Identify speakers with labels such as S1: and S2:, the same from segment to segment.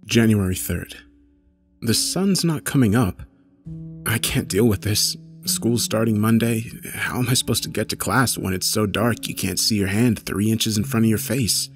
S1: January 3rd. The sun's not coming up. I can't deal with this. School's starting Monday. How am I supposed to get to class when it's so dark you can't see your hand 3 inches in front of your face?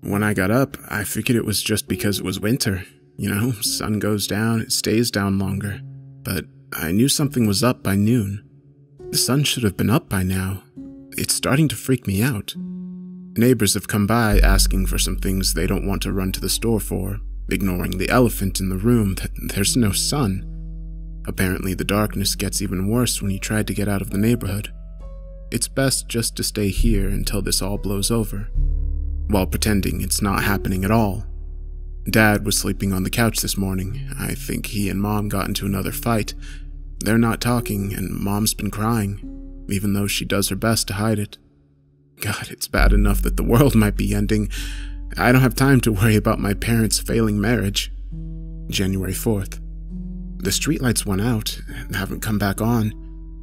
S1: When I got up, I figured it was just because it was winter. You know, sun goes down, it stays down longer. But I knew something was up by noon. The sun should have been up by now. It's starting to freak me out. Neighbors have come by asking for some things they don't want to run to the store for, ignoring the elephant in the room that there's no sun. Apparently the darkness gets even worse when you try to get out of the neighborhood. It's best just to stay here until this all blows over, while pretending it's not happening at all. Dad was sleeping on the couch this morning. I think he and Mom got into another fight. They're not talking, and Mom's been crying, even though she does her best to hide it. God, it's bad enough that the world might be ending. I don't have time to worry about my parents' failing marriage. January 4th. The streetlights went out and haven't come back on.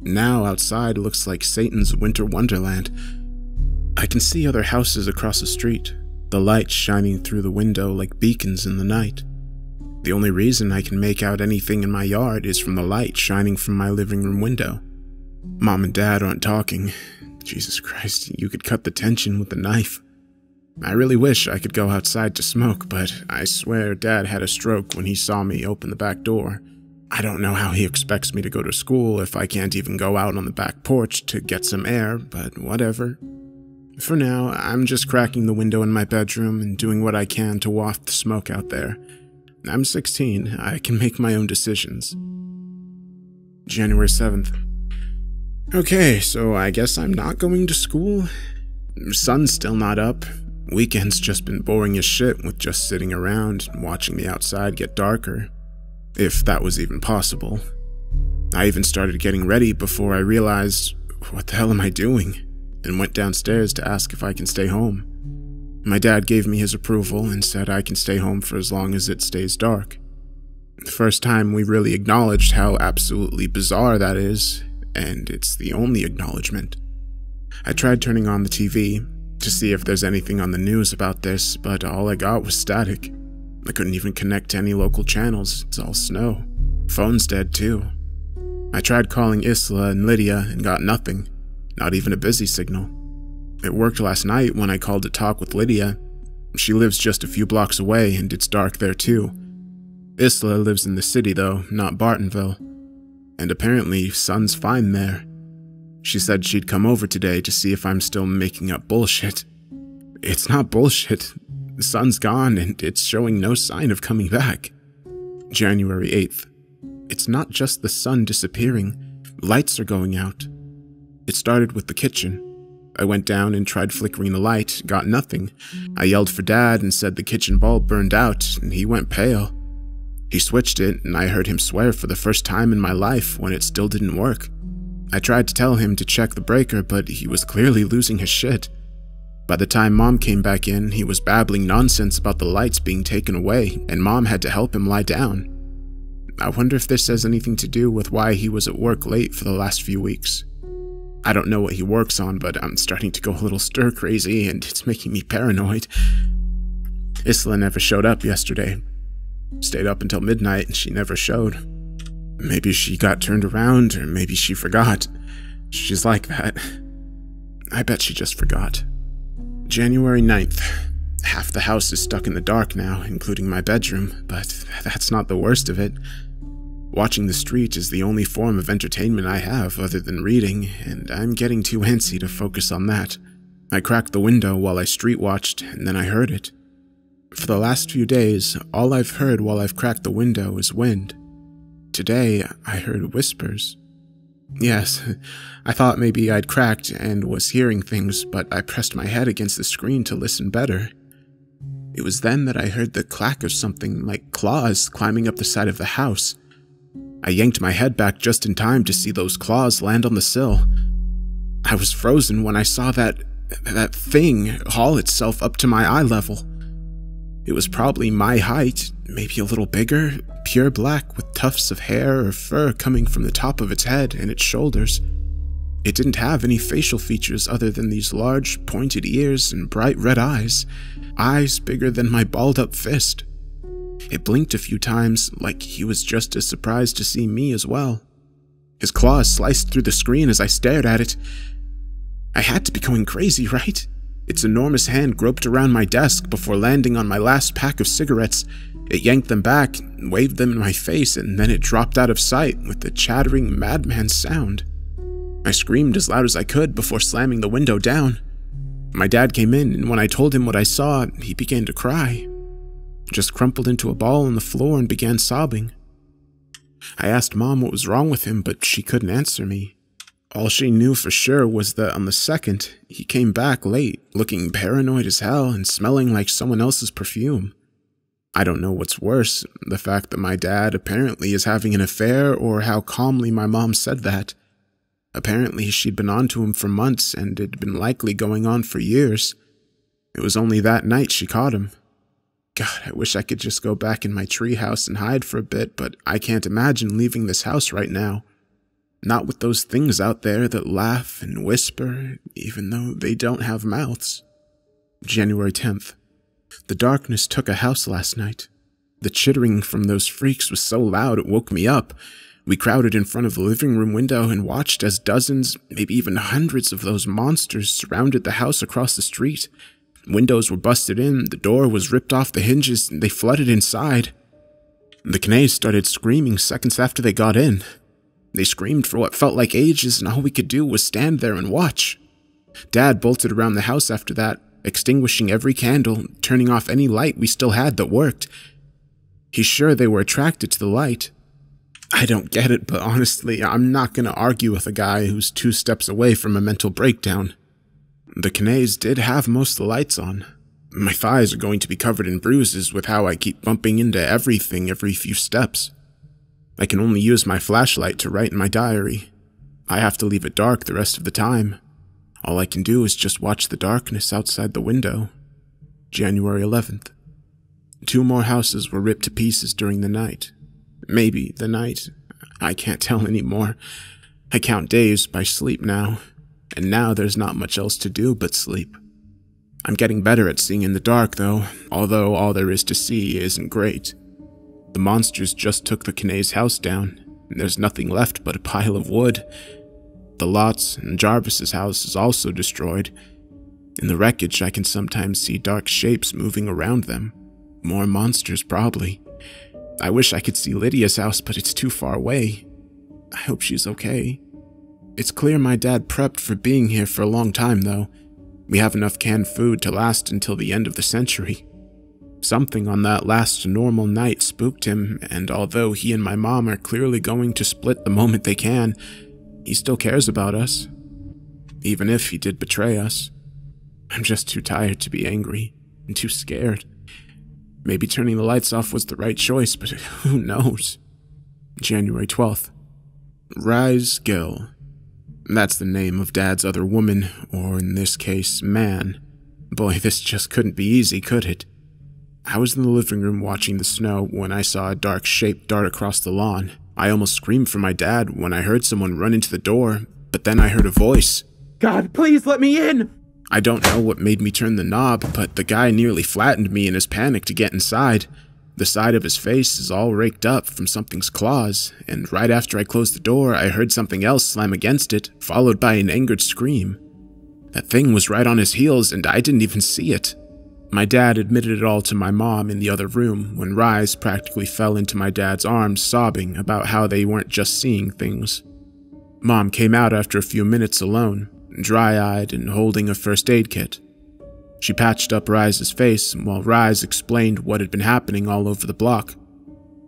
S1: Now outside looks like Satan's winter wonderland. I can see other houses across the street, the lights shining through the window like beacons in the night. The only reason I can make out anything in my yard is from the light shining from my living room window. Mom and Dad aren't talking. Jesus Christ, you could cut the tension with a knife. I really wish I could go outside to smoke, but I swear Dad had a stroke when he saw me open the back door. I don't know how he expects me to go to school if I can't even go out on the back porch to get some air, but whatever. For now, I'm just cracking the window in my bedroom and doing what I can to waft the smoke out there. I'm 16, I can make my own decisions. January 7th. Okay, so I guess I'm not going to school? Sun's still not up. Weekend's just been boring as shit with just sitting around and watching the outside get darker. If that was even possible. I even started getting ready before I realized, what the hell am I doing? And went downstairs to ask if I can stay home. My dad gave me his approval and said I can stay home for as long as it stays dark. The first time we really acknowledged how absolutely bizarre that is, and it's the only acknowledgement. I tried turning on the TV to see if there's anything on the news about this, but all I got was static. I couldn't even connect to any local channels, it's all snow. Phone's dead too. I tried calling Isla and Lydia and got nothing, not even a busy signal. It worked last night when I called to talk with Lydia. She lives just a few blocks away and it's dark there too. Isla lives in the city though, not Bartonville. And apparently, sun's fine there. She said she'd come over today to see if I'm still making up bullshit. It's not bullshit. The sun's gone and it's showing no sign of coming back. January 8th. It's not just the sun disappearing. Lights are going out. It started with the kitchen. I went down and tried flickering the light, got nothing. I yelled for Dad and said the kitchen bulb burned out, and he went pale. He switched it, and I heard him swear for the first time in my life when it still didn't work. I tried to tell him to check the breaker, but he was clearly losing his shit. By the time Mom came back in, he was babbling nonsense about the lights being taken away, and Mom had to help him lie down. I wonder if this has anything to do with why he was at work late for the last few weeks. I don't know what he works on, but I'm starting to go a little stir-crazy, and it's making me paranoid. Isla never showed up yesterday. Stayed up until midnight, and she never showed. Maybe she got turned around, or maybe she forgot. She's like that. I bet she just forgot. January 9th. Half the house is stuck in the dark now, including my bedroom, but that's not the worst of it. Watching the street is the only form of entertainment I have other than reading, and I'm getting too antsy to focus on that. I cracked the window while I street watched, and then I heard it. For the last few days, all I've heard while I've cracked the window is wind. Today, I heard whispers. Yes, I thought maybe I'd cracked and was hearing things, but I pressed my head against the screen to listen better. It was then that I heard the clack of something like claws climbing up the side of the house. I yanked my head back just in time to see those claws land on the sill. I was frozen when I saw that thing haul itself up to my eye level. It was probably my height, maybe a little bigger, pure black with tufts of hair or fur coming from the top of its head and its shoulders. It didn't have any facial features other than these large, pointed ears and bright red eyes bigger than my balled-up fist. It blinked a few times, like he was just as surprised to see me as well. His claws sliced through the screen as I stared at it. I had to be going crazy, right? Its enormous hand groped around my desk before landing on my last pack of cigarettes. It yanked them back, waved them in my face, and then it dropped out of sight with a chattering madman sound. I screamed as loud as I could before slamming the window down. My dad came in, and when I told him what I saw, he began to cry. Just crumpled into a ball on the floor and began sobbing. I asked Mom what was wrong with him, but she couldn't answer me. All she knew for sure was that on the 2nd, he came back late, looking paranoid as hell and smelling like someone else's perfume. I don't know what's worse, the fact that my dad apparently is having an affair or how calmly my mom said that. Apparently she'd been on to him for months and it had been likely going on for years. It was only that night she caught him. God, I wish I could just go back in my treehouse and hide for a bit, but I can't imagine leaving this house right now. Not with those things out there that laugh and whisper, even though they don't have mouths. January 10th. The darkness took a house last night. The chittering from those freaks was so loud it woke me up. We crowded in front of the living room window and watched as dozens, maybe even hundreds of those monsters surrounded the house across the street. Windows were busted in, the door was ripped off the hinges, and they flooded inside. The Knays started screaming seconds after they got in. They screamed for what felt like ages, and all we could do was stand there and watch. Dad bolted around the house after that, extinguishing every candle, turning off any light we still had that worked. He's sure they were attracted to the light. I don't get it, but honestly, I'm not going to argue with a guy who's 2 steps away from a mental breakdown. The Knays did have most of the lights on. My thighs are going to be covered in bruises with how I keep bumping into everything every few steps. I can only use my flashlight to write in my diary. I have to leave it dark the rest of the time. All I can do is just watch the darkness outside the window. January 11th. 2 more houses were ripped to pieces during the night. Maybe the night. I can't tell anymore. I count days by sleep now, and now there's not much else to do but sleep. I'm getting better at seeing in the dark, though, although all there is to see isn't great. The monsters just took the Knays' house down, and there's nothing left but a pile of wood. The lots and Jarvis's house is also destroyed. In the wreckage, I can sometimes see dark shapes moving around them. More monsters, probably. I wish I could see Lydia's house, but it's too far away. I hope she's okay. It's clear my dad prepped for being here for a long time, though. We have enough canned food to last until the end of the century. Something on that last normal night spooked him, and although he and my mom are clearly going to split the moment they can, he still cares about us. Even if he did betray us. I'm just too tired to be angry, and too scared. Maybe turning the lights off was the right choice, but who knows? January 12th. Rise Gill. That's the name of Dad's other woman, or in this case, man. Boy, this just couldn't be easy, could it? I was in the living room watching the snow when I saw a dark shape dart across the lawn. I almost screamed for my dad when I heard someone run into the door, but then I heard a voice. God, please let me in! I don't know what made me turn the knob, but the guy nearly flattened me in his panic to get inside. The side of his face is all raked up from something's claws, and right after I closed the door, I heard something else slam against it, followed by an angered scream. That thing was right on his heels, and I didn't even see it. My dad admitted it all to my mom in the other room when Rise practically fell into my dad's arms, sobbing about how they weren't just seeing things. Mom came out after a few minutes alone, dry-eyed and holding a first aid kit. She patched up Rise's face while Rise explained what had been happening all over the block.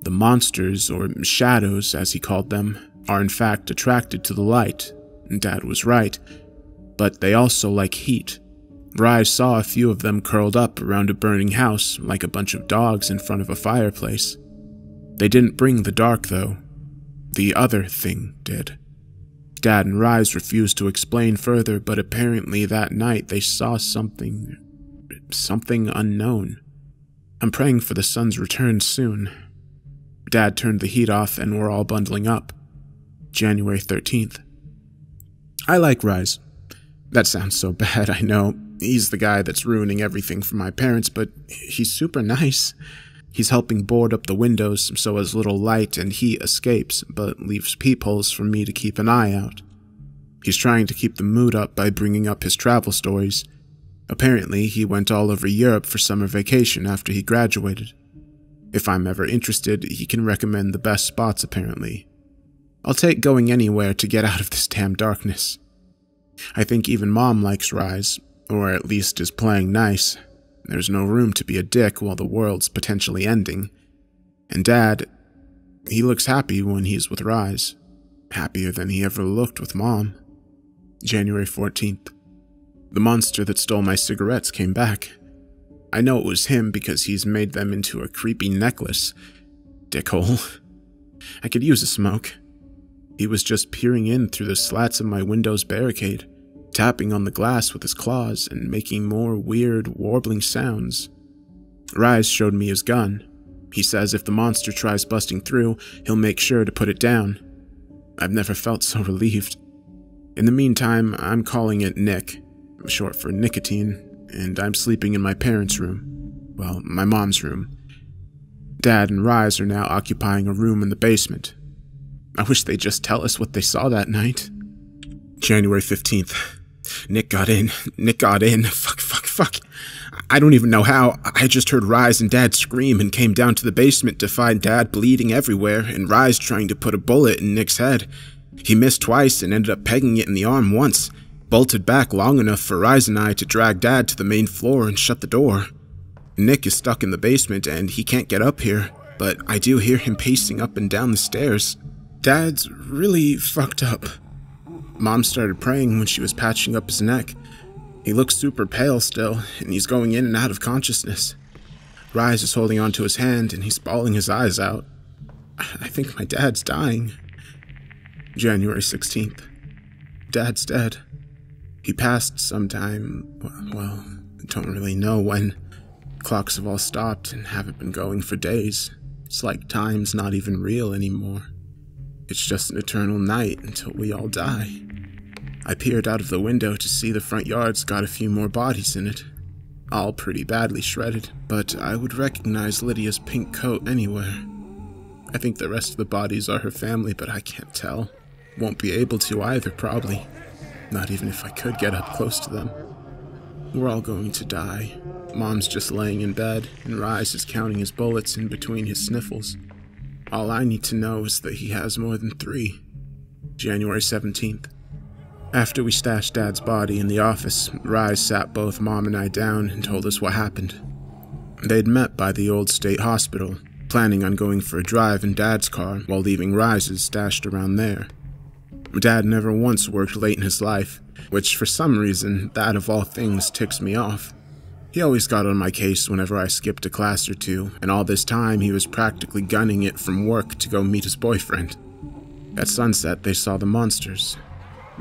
S1: The monsters, or shadows as he called them, are in fact attracted to the light, and Dad was right, but they also like heat. Rise saw a few of them curled up around a burning house like a bunch of dogs in front of a fireplace. They didn't bring the dark, though. The other thing did. Dad and Rise refused to explain further, but apparently that night they saw something unknown. I'm praying for the sun's return soon. Dad turned the heat off and we're all bundling up. January 13th. I like Rise. That sounds so bad, I know. He's the guy that's ruining everything for my parents, but he's super nice. He's helping board up the windows so as little light and heat escapes, but leaves peepholes for me to keep an eye out. He's trying to keep the mood up by bringing up his travel stories. Apparently, he went all over Europe for summer vacation after he graduated. If I'm ever interested, he can recommend the best spots apparently. I'll take going anywhere to get out of this damn darkness. I think even Mom likes Rise, or at least is playing nice. There's no room to be a dick while the world's potentially ending. And Dad, he looks happy when he's with Rise. Happier than he ever looked with Mom. January 14th. The monster that stole my cigarettes came back. I know it was him because he's made them into a creepy necklace. Dickhole. I could use a smoke. He was just peering in through the slats of my window's barricade, tapping on the glass with his claws and making more weird, warbling sounds. Rise showed me his gun. He says if the monster tries busting through, he'll make sure to put it down. I've never felt so relieved. In the meantime, I'm calling it Nick, short for nicotine, and I'm sleeping in my parents' room. Well, my mom's room. Dad and Rise are now occupying a room in the basement. I wish they'd just tell us what they saw that night. January 15th. Nick got in. Fuck. I don't even know how. I just heard Rise and Dad scream and came down to the basement to find Dad bleeding everywhere and Rise trying to put a bullet in Nick's head. He missed twice and ended up pegging it in the arm once, bolted back long enough for Rise and I to drag Dad to the main floor and shut the door. Nick is stuck in the basement and he can't get up here, but I do hear him pacing up and down the stairs. Dad's really fucked up. Mom started praying when she was patching up his neck. He looks super pale still, and he's going in and out of consciousness. Rise is holding onto his hand, and he's bawling his eyes out. I think my dad's dying. January 16th. Dad's dead. He passed sometime, well, I don't really know when. Clocks have all stopped and haven't been going for days. It's like time's not even real anymore. It's just an eternal night until we all die. I peered out of the window to see the front yard's got a few more bodies in it. All pretty badly shredded, but I would recognize Lydia's pink coat anywhere. I think the rest of the bodies are her family, but I can't tell. Won't be able to either, probably. Not even if I could get up close to them. We're all going to die. Mom's just laying in bed, and Rise is counting his bullets in between his sniffles. All I need to know is that he has more than 3. January 17th. After we stashed Dad's body in the office, Rise sat both Mom and I down and told us what happened. They'd met by the old state hospital, planning on going for a drive in Dad's car while leaving Rise's stashed around there. Dad never once worked late in his life, which for some reason, that of all things ticks me off. He always got on my case whenever I skipped a class or two, and all this time he was practically gunning it from work to go meet his boyfriend. At sunset, they saw the monsters.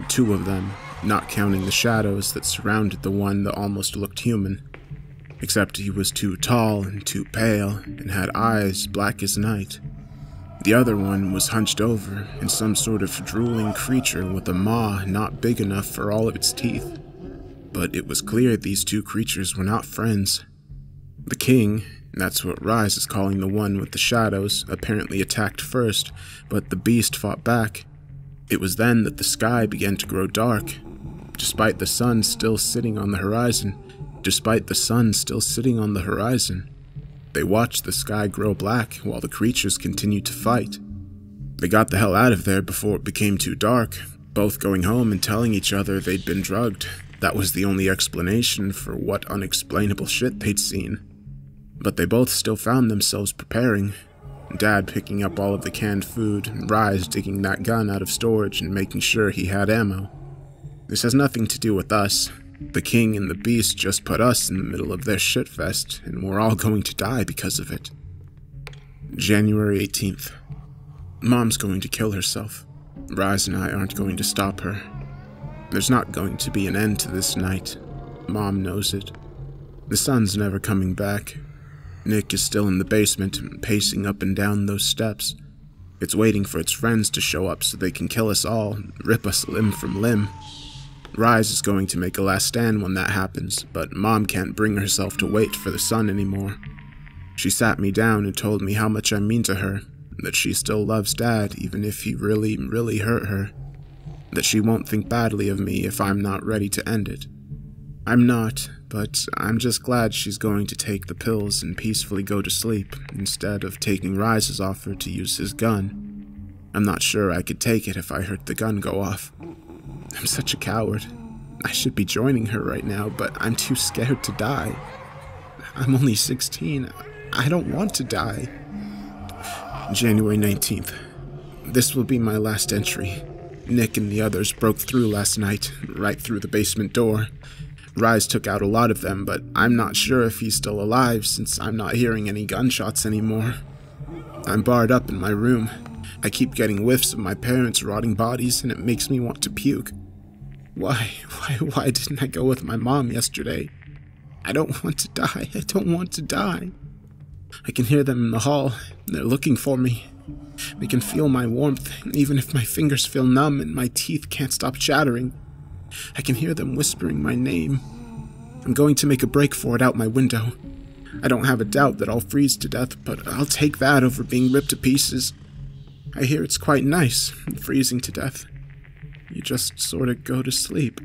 S1: 2 of them, not counting the shadows that surrounded the one that almost looked human. Except he was too tall and too pale, and had eyes black as night. The other one was hunched over, in some sort of drooling creature with a maw not big enough for all of its teeth. But it was clear these 2 creatures were not friends. The king, that's what Rise is calling the one with the shadows, apparently attacked first, but the beast fought back. It was then that the sky began to grow dark. Despite the sun still sitting on the horizon, they watched the sky grow black while the creatures continued to fight. They got the hell out of there before it became too dark, both going home and telling each other they'd been drugged. That was the only explanation for what unexplainable shit they'd seen. But they both still found themselves preparing. Dad picking up all of the canned food, and Rise digging that gun out of storage and making sure he had ammo. This has nothing to do with us. The king and the beast just put us in the middle of their shitfest, and we're all going to die because of it. January 18th. Mom's going to kill herself. Rise and I aren't going to stop her. There's not going to be an end to this night. Mom knows it. The sun's never coming back. Nick is still in the basement, pacing up and down those steps. It's waiting for its friends to show up so they can kill us all, rip us limb from limb. Rise is going to make a last stand when that happens, but Mom can't bring herself to wait for the sun anymore. She sat me down and told me how much I mean to her, that she still loves Dad even if he really, really hurt her, that she won't think badly of me if I'm not ready to end it. I'm not, but I'm just glad she's going to take the pills and peacefully go to sleep instead of taking Rise's offer to use his gun. I'm not sure I could take it if I heard the gun go off. I'm such a coward. I should be joining her right now, but I'm too scared to die. I'm only 16. I don't want to die. January 19th. This will be my last entry. Nick and the others broke through last night, right through the basement door. Rise took out a lot of them, but I'm not sure if he's still alive since I'm not hearing any gunshots anymore. I'm barred up in my room. I keep getting whiffs of my parents' rotting bodies and it makes me want to puke. Why didn't I go with my mom yesterday? I don't want to die. I don't want to die. I can hear them in the hall. They're looking for me. They can feel my warmth, even if my fingers feel numb and my teeth can't stop chattering. I can hear them whispering my name. I'm going to make a break for it out my window. I don't have a doubt that I'll freeze to death, but I'll take that over being ripped to pieces. I hear it's quite nice, freezing to death. You just sort of go to sleep.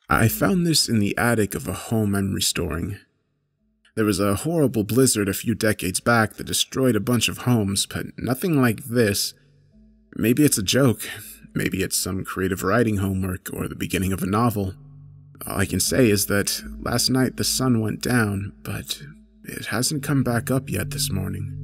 S1: I found this in the attic of a home I'm restoring. There was a horrible blizzard a few decades back that destroyed a bunch of homes, but nothing like this. Maybe it's a joke. Maybe it's some creative writing homework or the beginning of a novel. All I can say is that last night the sun went down, but it hasn't come back up yet this morning.